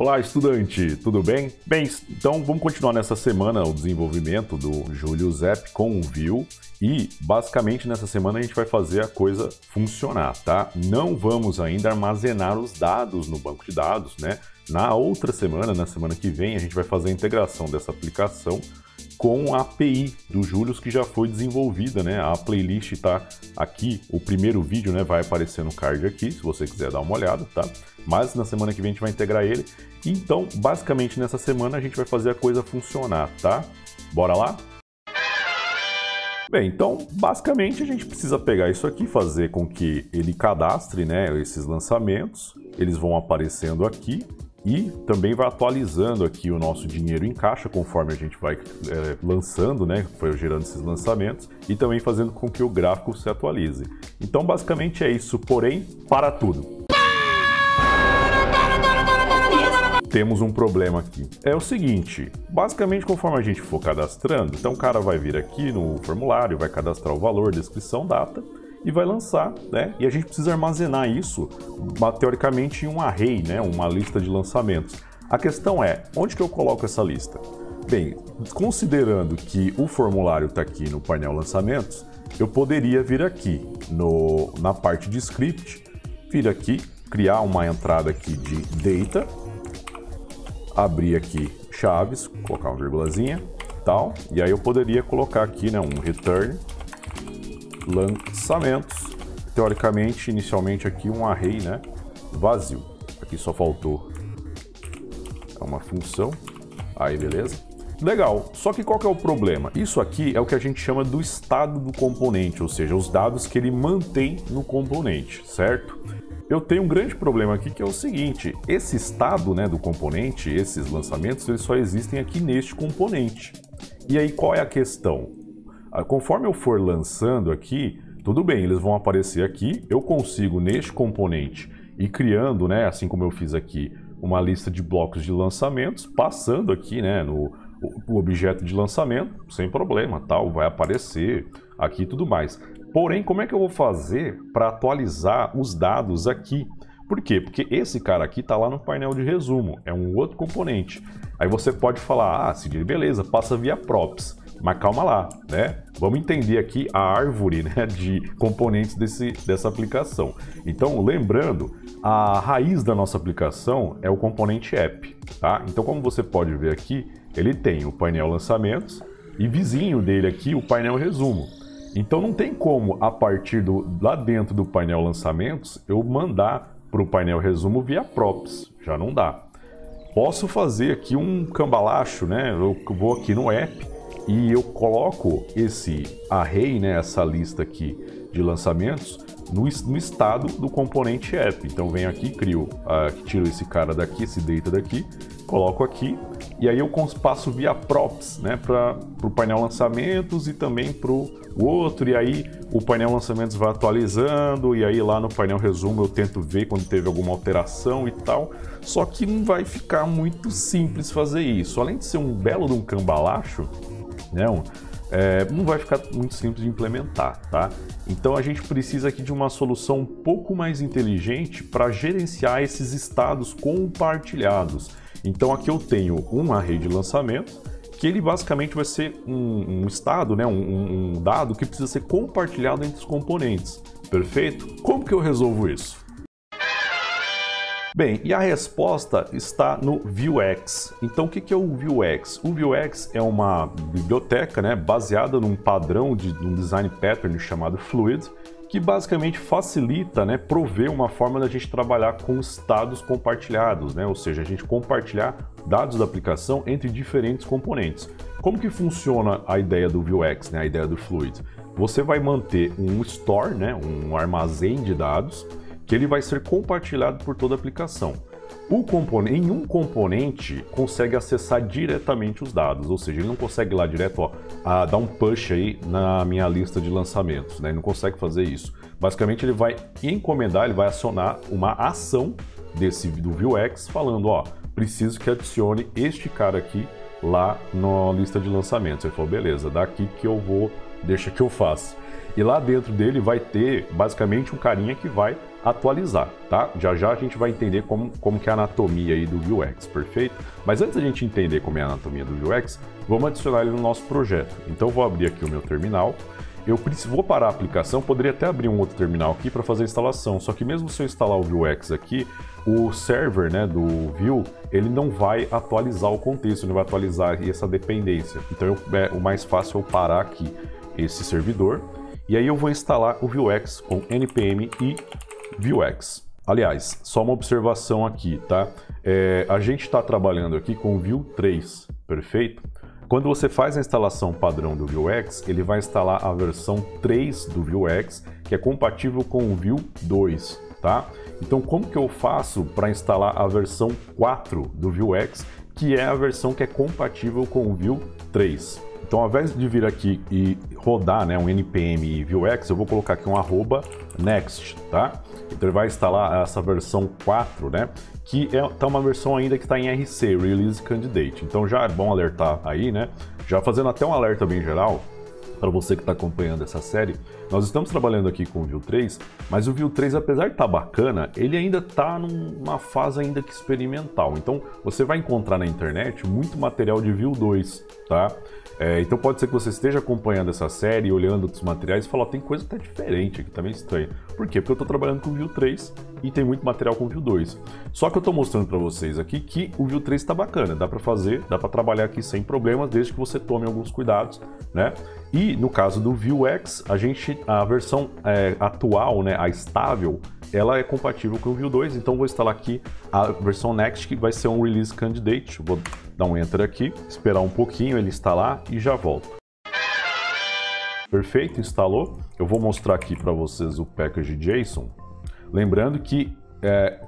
Olá, estudante, tudo bem? Bem, então vamos continuar nessa semana o desenvolvimento do Julius App com o Vue e basicamente nessa semana a gente vai fazer a coisa funcionar, tá? Não vamos ainda armazenar os dados no banco de dados, né? Na outra semana, na semana que vem, a gente vai fazer a integração dessa aplicação com a API do Julius que já foi desenvolvida, né? A playlist está aqui, o primeiro vídeo, né, vai aparecer no card aqui, se você quiser dar uma olhada, tá? Mas na semana que vem a gente vai integrar ele. Então, basicamente nessa semana a gente vai fazer a coisa funcionar, tá? Bora lá? Bem, então, basicamente a gente precisa pegar isso aqui, fazer com que ele cadastre, né, esses lançamentos, eles vão aparecendo aqui. E também vai atualizando aqui o nosso dinheiro em caixa conforme a gente vai lançando, né? Foi gerando esses lançamentos e também fazendo com que o gráfico se atualize. Então, basicamente é isso, porém, para tudo. Temos um problema aqui. É o seguinte, basicamente conforme a gente for cadastrando, então o cara vai vir aqui no formulário, vai cadastrar o valor, descrição, data, e vai lançar, né? E a gente precisa armazenar isso, teoricamente, em um array, né? Uma lista de lançamentos. A questão é, onde que eu coloco essa lista? Bem, considerando que o formulário está aqui no painel lançamentos, eu poderia vir aqui na parte de script, vir aqui, criar uma entrada aqui de data, abrir aqui chaves, colocar uma vírgulazinha, tal, e aí eu poderia colocar aqui, né, um return lançamentos, teoricamente, inicialmente aqui um array, né, vazio. Aqui só faltou uma função, aí beleza. Legal, só que qual que é o problema? Isso aqui é o que a gente chama do estado do componente, ou seja, os dados que ele mantém no componente, certo? Eu tenho um grande problema aqui que é o seguinte, esse estado, né, do componente, esses lançamentos, eles só existem aqui neste componente. E aí qual é a questão? Conforme eu for lançando aqui, tudo bem, eles vão aparecer aqui, eu consigo neste componente ir criando, né, assim como eu fiz aqui, uma lista de blocos de lançamentos, passando aqui, né, no objeto de lançamento, sem problema, tal, vai aparecer aqui e tudo mais. Porém, como é que eu vou fazer para atualizar os dados aqui? Por quê? Porque esse cara aqui está lá no painel de resumo, é um outro componente. Aí você pode falar, Cid, beleza, passa via props. Mas calma lá, né? Vamos entender aqui a árvore, né, de componentes dessa aplicação. Então, lembrando, a raiz da nossa aplicação é o componente app, tá? Então, como você pode ver aqui, ele tem o painel lançamentos e vizinho dele aqui o painel resumo. Então, não tem como, a partir lá dentro do painel lançamentos, eu mandar para o painel resumo via props. Já não dá. Posso fazer aqui um cambalacho, né? Eu vou aqui no app, e eu coloco esse array, né, essa lista aqui de lançamentos, no estado do componente app. Então venho aqui, tiro esse cara daqui, esse data daqui, coloco aqui, e aí eu passo via props, né, para o painel lançamentos e também para o outro, e aí o painel lançamentos vai atualizando, e aí lá no painel resumo eu tento ver quando teve alguma alteração e tal, só que não vai ficar muito simples fazer isso. Além de ser um belo de um cambalacho, não vai ficar muito simples de implementar, tá? Então a gente precisa aqui de uma solução um pouco mais inteligente para gerenciar esses estados compartilhados. Então aqui eu tenho um array de lançamentos, que ele basicamente vai ser um estado, né? um dado que precisa ser compartilhado entre os componentes. Perfeito? Como que eu resolvo isso? Bem, e a resposta está no Vuex. Então, o que é o Vuex? O Vuex é uma biblioteca, né, baseada num padrão de um design pattern chamado Fluid, que basicamente facilita, né, prover uma forma da gente trabalhar com estados compartilhados, né, ou seja, a gente compartilhar dados da aplicação entre diferentes componentes. Como que funciona a ideia do Vuex, né, a ideia do Fluid? Você vai manter um store, né, um armazém de dados, que ele vai ser compartilhado por toda a aplicação. Nenhum componente consegue acessar diretamente os dados, ou seja, ele não consegue ir lá direto, dar um push aí na minha lista de lançamentos, né? Ele não consegue fazer isso. Basicamente ele vai encomendar, ele vai acionar uma ação do Vuex falando, preciso que adicione este cara aqui lá na lista de lançamentos. Ele falou, beleza, daqui que deixa que eu faço. E lá dentro dele vai ter basicamente um carinha que vai atualizar, tá? Já já a gente vai entender como que é a anatomia aí do Vuex, perfeito? Mas antes da gente entender como é a anatomia do Vuex, vamos adicionar ele no nosso projeto. Então eu vou abrir aqui o meu terminal. Vou parar a aplicação, poderia até abrir um outro terminal aqui para fazer a instalação, só que mesmo se eu instalar o Vuex aqui, o server, né, do Vue, ele não vai atualizar o contexto, não vai atualizar essa dependência. Então o mais fácil é eu parar aqui esse servidor, e aí eu vou instalar o Vuex com npm e Vuex. Aliás, só uma observação aqui, tá? A gente está trabalhando aqui com o Vue 3, perfeito? Quando você faz a instalação padrão do Vuex, ele vai instalar a versão 3 do Vuex, que é compatível com o Vue 2, tá? Então, como que eu faço para instalar a versão 4 do Vuex, que é a versão que é compatível com o Vue 3? Então, ao invés de vir aqui e rodar, né, um npm Vuex, eu vou colocar aqui um @next, tá? Então, ele vai instalar essa versão 4, né? Que tá uma versão ainda que está em RC, Release Candidate. Então já é bom alertar aí, né? Já fazendo até um alerta bem geral, para você que está acompanhando essa série, nós estamos trabalhando aqui com o Vue 3, mas o Vue 3, apesar de estar bacana, ele ainda está numa fase ainda que experimental. Então você vai encontrar na internet muito material de Vue 2, tá? Então pode ser que você esteja acompanhando essa série, olhando outros materiais e falar, tem coisa que tá diferente aqui, tá meio estranho. Por quê? Porque eu estou trabalhando com o Vue 3 e tem muito material com o Vue 2. Só que eu estou mostrando para vocês aqui que o Vue 3 está bacana, dá para fazer, dá para trabalhar aqui sem problemas, desde que você tome alguns cuidados, né? E no caso do Vuex, a versão atual, né, a estável, ela é compatível com o Vue 2, então vou instalar aqui a versão Next, que vai ser um Release Candidate. Vou dar um Enter aqui, esperar um pouquinho ele instalar e já volto. Perfeito, instalou. Eu vou mostrar aqui para vocês o package JSON. Lembrando que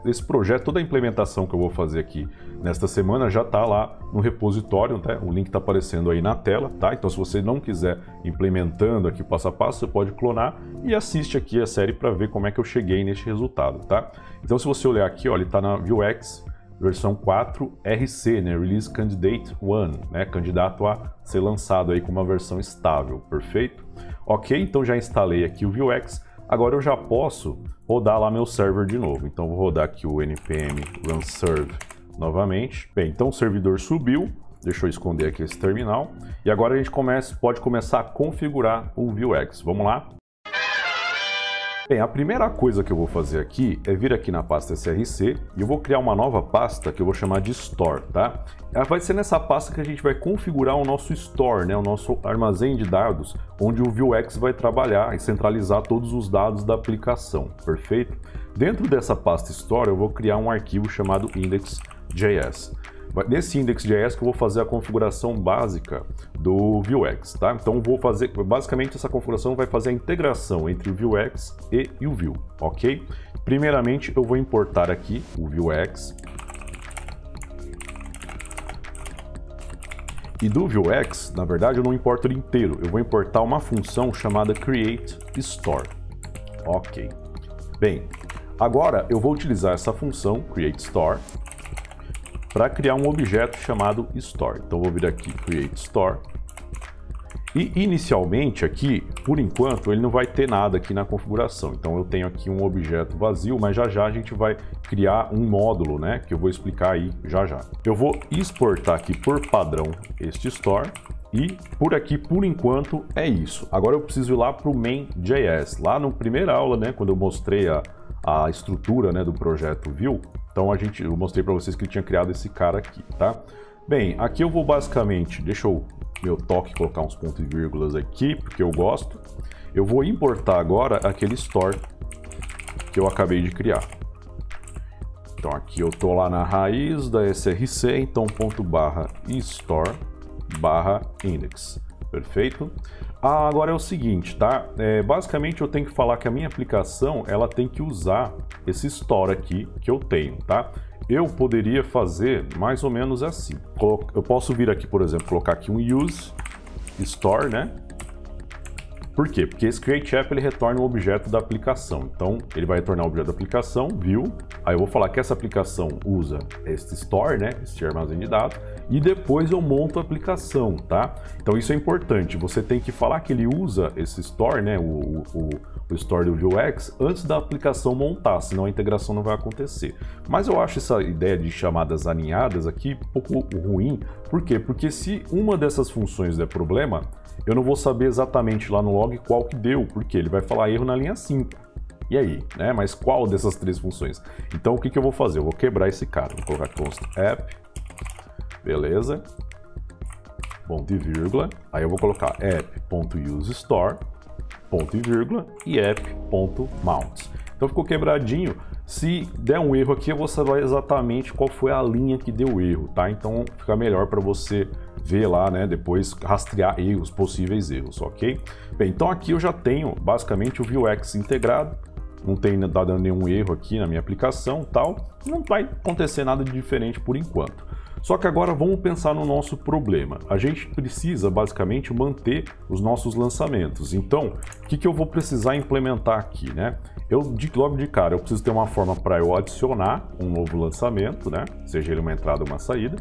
esse projeto, toda a implementação que eu vou fazer aqui nesta semana já está lá no repositório, tá? O link está aparecendo aí na tela, tá? Então se você não quiser implementando aqui passo a passo, você pode clonar e assiste aqui a série para ver como é que eu cheguei neste resultado, tá? Então se você olhar aqui, ó, ele está na Vuex versão 4 RC, né? Release Candidate 1, né? Candidato a ser lançado aí com uma versão estável, perfeito? Ok, então já instalei aqui o Vuex. Agora eu já posso rodar lá meu server de novo. Então vou rodar aqui o npm run serve novamente. Bem, então o servidor subiu. Deixa eu esconder aqui esse terminal. E agora a gente pode começar a configurar o Vuex. Vamos lá? Bem, a primeira coisa que eu vou fazer aqui é vir aqui na pasta src e eu vou criar uma nova pasta que eu vou chamar de store, tá? Vai ser nessa pasta que a gente vai configurar o nosso store, né? O nosso armazém de dados, onde o Vuex vai trabalhar e centralizar todos os dados da aplicação, perfeito? Dentro dessa pasta store eu vou criar um arquivo chamado index.js. Nesse index.js que eu vou fazer a configuração básica do Vuex, tá? Então vou fazer, basicamente essa configuração vai fazer a integração entre o Vuex e o Vue, ok? Primeiramente eu vou importar aqui o Vuex. E do Vuex, na verdade eu não importo ele inteiro, eu vou importar uma função chamada createStore, ok? Bem, agora eu vou utilizar essa função createStore para criar um objeto chamado store. Então vou vir aqui create store e inicialmente aqui, por enquanto, ele não vai ter nada aqui na configuração. Então eu tenho aqui um objeto vazio, mas já já a gente vai criar um módulo, né, que eu vou explicar aí já já. Eu vou exportar aqui por padrão este store e por aqui, por enquanto, é isso. Agora eu preciso ir lá para o main.js. Lá na primeira aula, né, quando eu mostrei a estrutura, né, do projeto Vue, então eu mostrei para vocês que ele tinha criado esse cara aqui, tá? Bem, aqui eu vou basicamente, deixa eu meu toque colocar uns pontos e vírgulas aqui, porque eu gosto. Eu vou importar agora aquele store que eu acabei de criar. Então aqui eu tô lá na raiz da src, então .store/index, perfeito? Agora é o seguinte, tá? Basicamente eu tenho que falar que a minha aplicação ela tem que usar esse store aqui que eu tenho, tá? Eu poderia fazer mais ou menos assim. Eu posso vir aqui, por exemplo, colocar aqui um use store, né? Por quê? Porque esse createApp ele retorna o objeto da aplicação. Então, ele vai retornar o objeto da aplicação, view. Aí eu vou falar que essa aplicação usa este store, né? Este armazém de dados. E depois eu monto a aplicação, tá? Então, isso é importante. Você tem que falar que ele usa esse store, né? O store do Vuex antes da aplicação montar, senão a integração não vai acontecer. Mas eu acho essa ideia de chamadas aninhadas aqui um pouco ruim. Por quê? Porque se uma dessas funções der problema, eu não vou saber exatamente lá no log qual que deu, porque ele vai falar erro na linha 5. E aí, né? Mas qual dessas três funções? Então, o que eu vou fazer? Eu vou quebrar esse cara. Vou colocar const app, beleza, ponto e vírgula. Aí eu vou colocar app.useStore, ponto e vírgula, e app.mount. Então ficou quebradinho. Se der um erro aqui, eu vou saber exatamente qual foi a linha que deu erro, tá? Então fica melhor para você ver lá, né? Depois rastrear erros, possíveis erros, ok? Bem, então aqui eu já tenho basicamente o Vuex integrado. Não tem dado nenhum erro aqui na minha aplicação, tal. Não vai acontecer nada de diferente por enquanto. Só que agora vamos pensar no nosso problema. A gente precisa basicamente manter os nossos lançamentos. Então, o que eu vou precisar implementar aqui, né? Logo de cara, eu preciso ter uma forma para eu adicionar um novo lançamento, né? Seja ele uma entrada ou uma saída.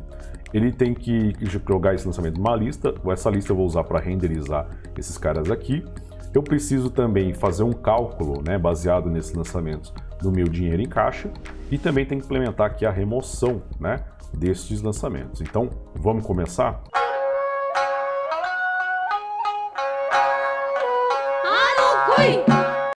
Ele tem que jogar esse lançamento numa lista. Essa lista eu vou usar para renderizar esses caras aqui. Eu preciso também fazer um cálculo, né, baseado nesses lançamentos do meu dinheiro em caixa. E também tem que implementar aqui a remoção, né, destes lançamentos. Então, vamos começar? Ah, não fui!